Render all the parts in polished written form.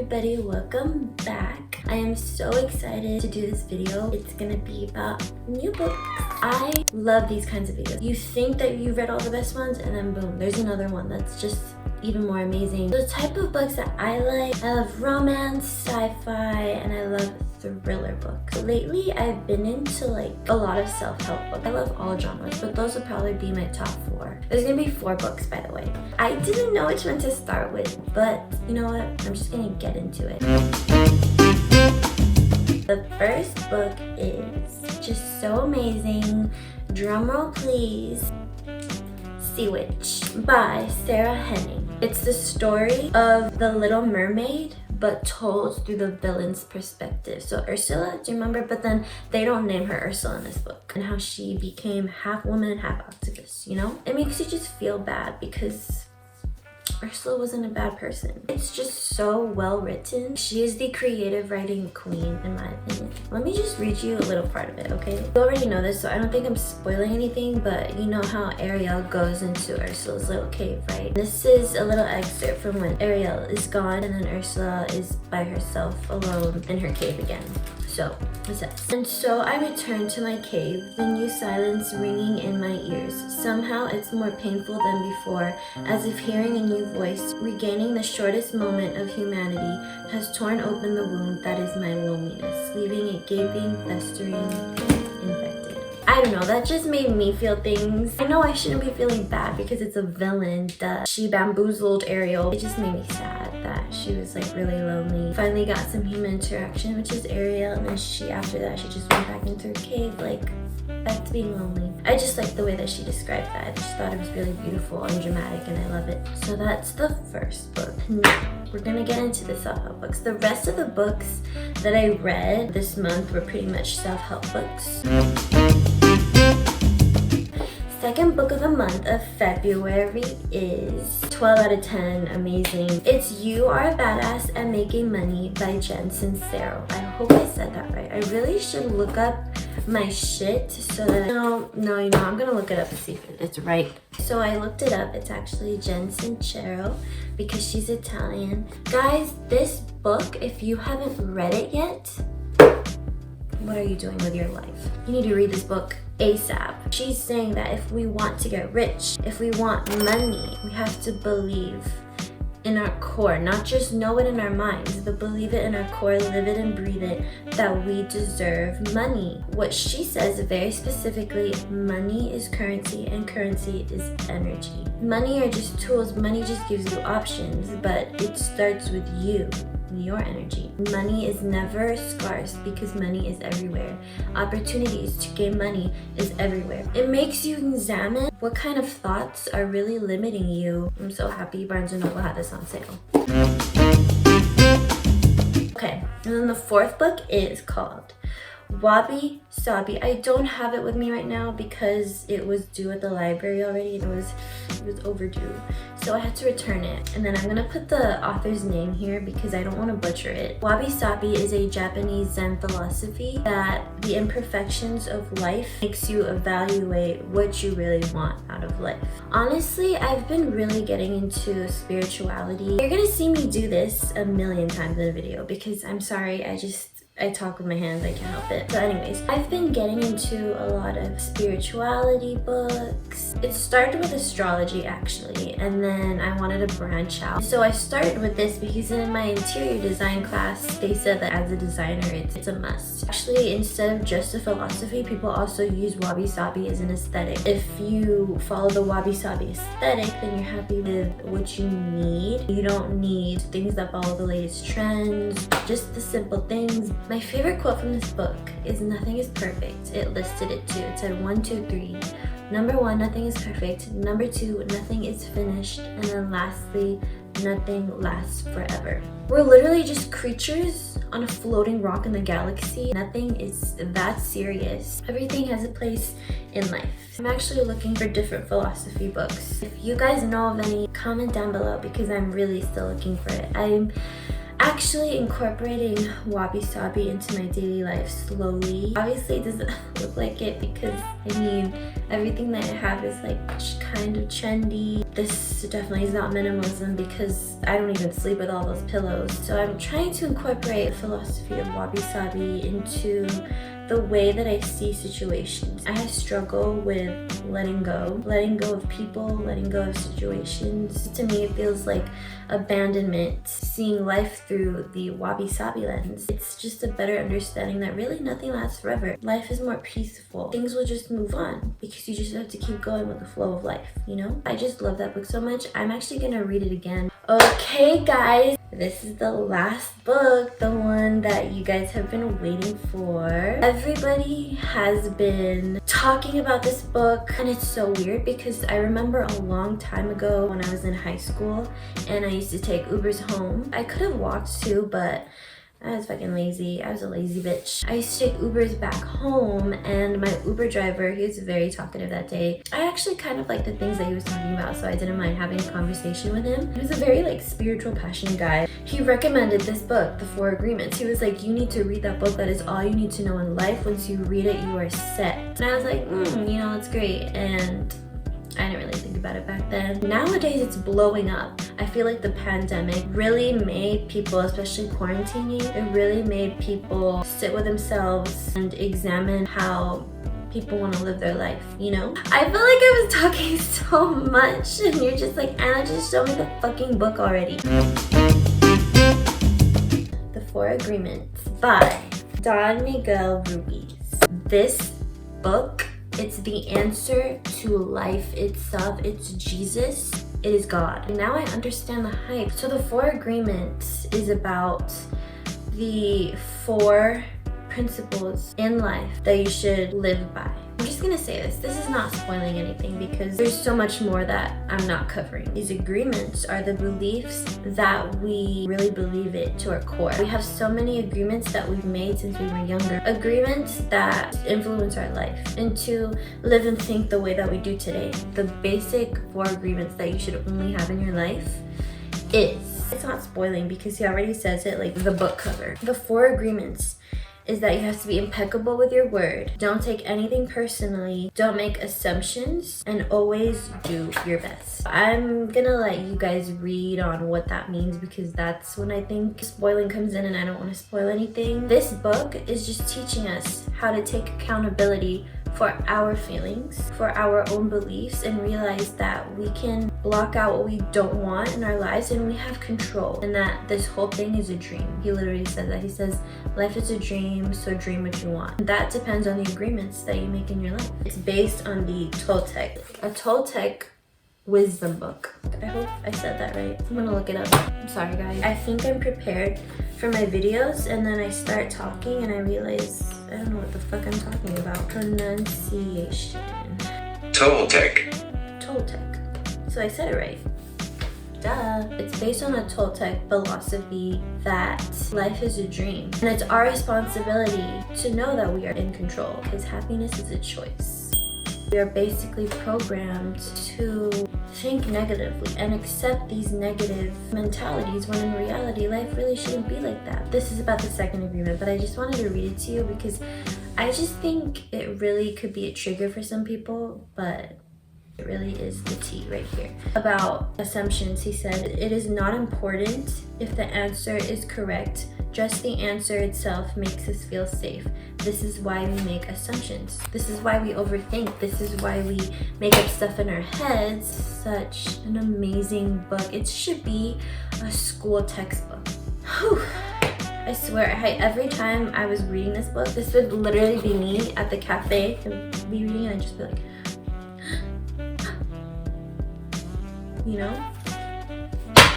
everybody, welcome back. I am so excited to do this video. It's gonna be about new books. I love these kinds of videos. You think that you read all the best ones and then boom, there's another one that's just even more amazing. The type of books that I like, I love romance, sci-fi, and I love thriller books. Lately, I've been into like a lot of self-help books. I love all genres, but those would probably be my top 4. There's gonna be 4 books, by the way. I didn't know which one to start with, but you know what? I'm just gonna get into it. The first book is just so amazing. Drumroll please. Sea Witch by Sarah Henning. It's the story of the Little Mermaid, but told through the villain's perspective. So Ursula, do you remember? But then they don't name her Ursula in this book. And how she became half woman and half octopus, you know? It makes you just feel bad because Ursula wasn't a bad person. It's just so well written. She is the creative writing queen, in my opinion. Let me just read you a little part of it, okay? You already know this, so I don't think I'm spoiling anything, but you know how Ariel goes into Ursula's little cave, right? This is a little excerpt from when Ariel is gone and then Ursula is by herself alone in her cave again. So, it says, "And so I returned to my cave, the new silence ringing in my ears. Somehow it's more painful than before, as if hearing a new voice, regaining the shortest moment of humanity, has torn open the wound that is my loneliness, leaving it gaping, festering, infected." I don't know, that just made me feel things. I know I shouldn't be feeling bad because it's a villain that she bamboozled Ariel. It just made me sad that she was like really lonely. Finally got some human interaction, which is Ariel, and then after that she just went back into her cave, like back to being lonely. I just like the way that she described that. I just thought it was really beautiful and dramatic and I love it. So that's the first book. Now, we're gonna get into the self-help books. The rest of the books that I read this month were pretty much self-help books. Second book of the month of February is 12 out of 10, amazing. It's You Are a Badass at Making Money by Jen Sincero. I hope I said that right. I really should look up my shit so that I'm gonna look it up and see if it's right. So I looked it up. It's actually Jen Sincero because she's Italian. Guys, this book, if you haven't read it yet, what are you doing with your life? You need to read this book ASAP. She's saying that if we want to get rich, if we want money, we have to believe in our core, not just know it in our minds, but believe it in our core, live it and breathe it, that we deserve money. What she says very specifically, money is currency and currency is energy. Money are just tools, money just gives you options, but it starts with you. Your energy. Money is never scarce because money is everywhere. Opportunities to gain money is everywhere. It makes you examine what kind of thoughts are really limiting you. I'm so happy Barnes & Noble had this on sale. Okay, and then the 4th book is called Wabi Sabi. I don't have it with me right now because it was due at the library already and it was overdue. So I had to return it. And then I'm gonna put the author's name here because I don't want to butcher it. Wabi Sabi is a Japanese Zen philosophy that the imperfections of life makes you evaluate what you really want out of life. Honestly, I've been really getting into spirituality. You're gonna see me do this a million times in a video because I'm sorry, I talk with my hands, I can't help it. So anyways, I've been getting into a lot of spirituality books. It started with astrology actually, and then I wanted to branch out. So I started with this because in my interior design class, they said that as a designer, it's a must. Actually, instead of just a philosophy, people also use Wabi Sabi as an aesthetic. If you follow the Wabi Sabi aesthetic, then you're happy with what you need. You don't need things that follow the latest trends, just the simple things. My favorite quote from this book is "Nothing is perfect." It listed it too. It said 1, 2, 3. Number 1, nothing is perfect. Number 2, nothing is finished. And then lastly, nothing lasts forever. We're literally just creatures on a floating rock in the galaxy. Nothing is that serious. Everything has a place in life. I'm actually looking for different philosophy books. If you guys know of any, comment down below because I'm really still looking for it. I'm actually incorporating Wabi Sabi into my daily life slowly. Obviously it doesn't look like it because Everything that I have is like kind of trendy. This definitely is not minimalism because I don't even sleep with all those pillows. So I'm trying to incorporate the philosophy of wabi-sabi into the way that I see situations. I struggle with letting go of people, letting go of situations. To me, it feels like abandonment, seeing life through the wabi-sabi lens. It's just a better understanding that really nothing lasts forever. Life is more peaceful. Things will just move on because you just have to keep going with the flow of life, you know? I just love that book so much. I'm actually gonna read it again. Okay, guys, this is the last book, the one that you guys have been waiting for. Everybody has been talking about this book, and it's so weird because I remember a long time ago when I was in high school and I used to take Ubers home. I could have walked too, but I was fucking lazy. I was a lazy bitch. I used to take Ubers back home, and my Uber driver, he was very talkative that day. I actually kind of liked the things that he was talking about, so I didn't mind having a conversation with him. He was a very like spiritual, passionate guy. He recommended this book, The Four Agreements. He was like, you need to read that book. That is all you need to know in life. Once you read it, you are set. And I was like, you know, it's great. And I didn't really think about it back then. Nowadays, it's blowing up. I feel like the pandemic really made people, especially quarantining, it really made people sit with themselves and examine how people want to live their life, you know? I feel like I was talking so much and you're just like, Anna, just show me the fucking book already. The Four Agreements by Don Miguel Ruiz. This book, it's the answer to life itself. It's Jesus. It is God. And now I understand the hype. So the Four Agreements is about the 4 principles in life that you should live by. I'm just gonna say this. This is not spoiling anything because there's so much more that I'm not covering. These agreements are the beliefs that we really believe it to our core. We have so many agreements that we've made since we were younger. Agreements that influence our life and to live and think the way that we do today. The basic 4 agreements that you should only have in your life is, it's not spoiling because he already says it like the book cover. The 4 agreements is that you have to be impeccable with your word. Don't take anything personally. Don't make assumptions and always do your best. I'm gonna let you guys read on what that means because that's when I think spoiling comes in and I don't want to spoil anything. This book is just teaching us how to take accountability for our feelings, for our own beliefs, and realize that we can block out what we don't want in our lives and we have control, and that this whole thing is a dream. He literally says that. He says, life is a dream, so dream what you want. That depends on the agreements that you make in your life. It's based on the Toltec, a Toltec wisdom book. I hope I said that right. I'm gonna look it up. I'm sorry guys. I think I'm prepared for my videos and then I start talking and I realize I don't know what the fuck I'm talking about. Pronunciation. Toltec. Toltec. So I said it right. Duh. It's based on a Toltec philosophy that life is a dream. And it's our responsibility to know that we are in control because happiness is a choice. We are basically programmed to think negatively and accept these negative mentalities when in reality life really shouldn't be like that. This is about the second agreement, but I just wanted to read it to you because I just think it really could be a trigger for some people, but it really is the tea right here. About assumptions, he said, it is not important if the answer is correct. Just the answer itself makes us feel safe. This is why we make assumptions. This is why we overthink. This is why we make up stuff in our heads. Such an amazing book. It should be a school textbook. Whew. I swear, every time I was reading this book, this would literally be me at the cafe and be reading it and just be like, you know?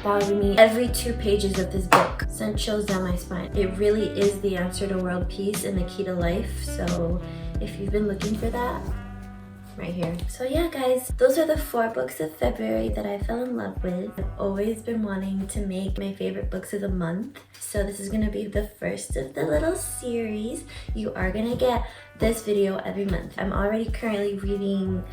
That would be me every 2 pages of this book. Sent chills down my spine. It really is the answer to world peace and the key to life. So if you've been looking for that, right here. So yeah guys, those are the 4 books of February that I fell in love with. I've always been wanting to make my favorite books of the month. So this is gonna be the first of the little series. You are gonna get this video every month. I'm already currently reading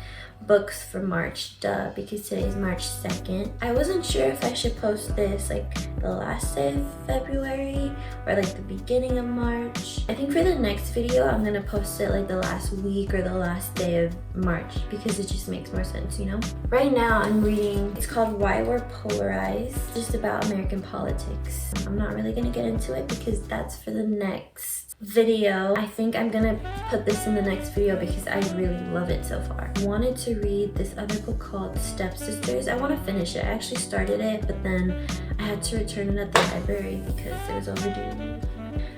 books for March, duh, because today's March 2nd. I wasn't sure if I should post this like the last day of February or like the beginning of March. I think for the next video, I'm gonna post it like the last week or the last day of March because it just makes more sense, you know? Right now I'm reading, it's called Why We're Polarized, just about American politics. I'm not really gonna get into it because that's for the next video. I think I'm gonna put this in the next video because I really love it so far. I wanted to read this other book called Stepsisters. I want to finish it. I actually started it, but then I had to return it at the library because it was overdue.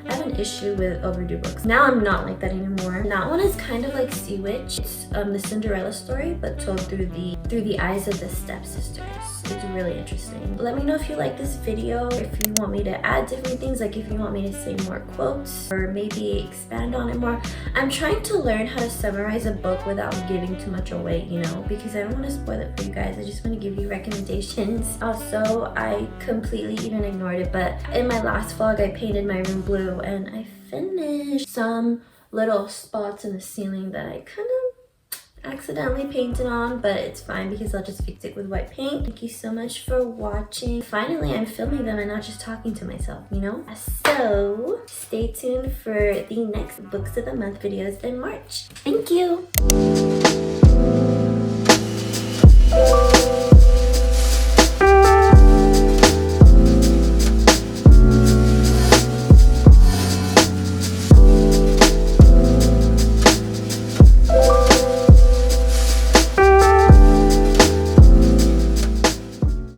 I have an issue with overdue books. Now I'm not like that anymore. That one is kind of like Sea Witch. It's the Cinderella story, but told through the eyes of the stepsisters. It's really interesting. Let me know if you like this video, if you want me to add different things, like if you want me to say more quotes or maybe expand on it more. I'm trying to learn how to summarize a book without giving too much away, you know, because I don't want to spoil it for you guys. I just want to give you recommendations. Also, I completely even ignored it, but in my last vlog, I painted my room blue and I finished some little spots in the ceiling that I kind of accidentally painted on, but it's fine because I'll just fix it with white paint. Thank you so much for watching. Finally, I'm filming them and not just talking to myself, you know? So stay tuned for the next Books of the Month videos in March. Thank you.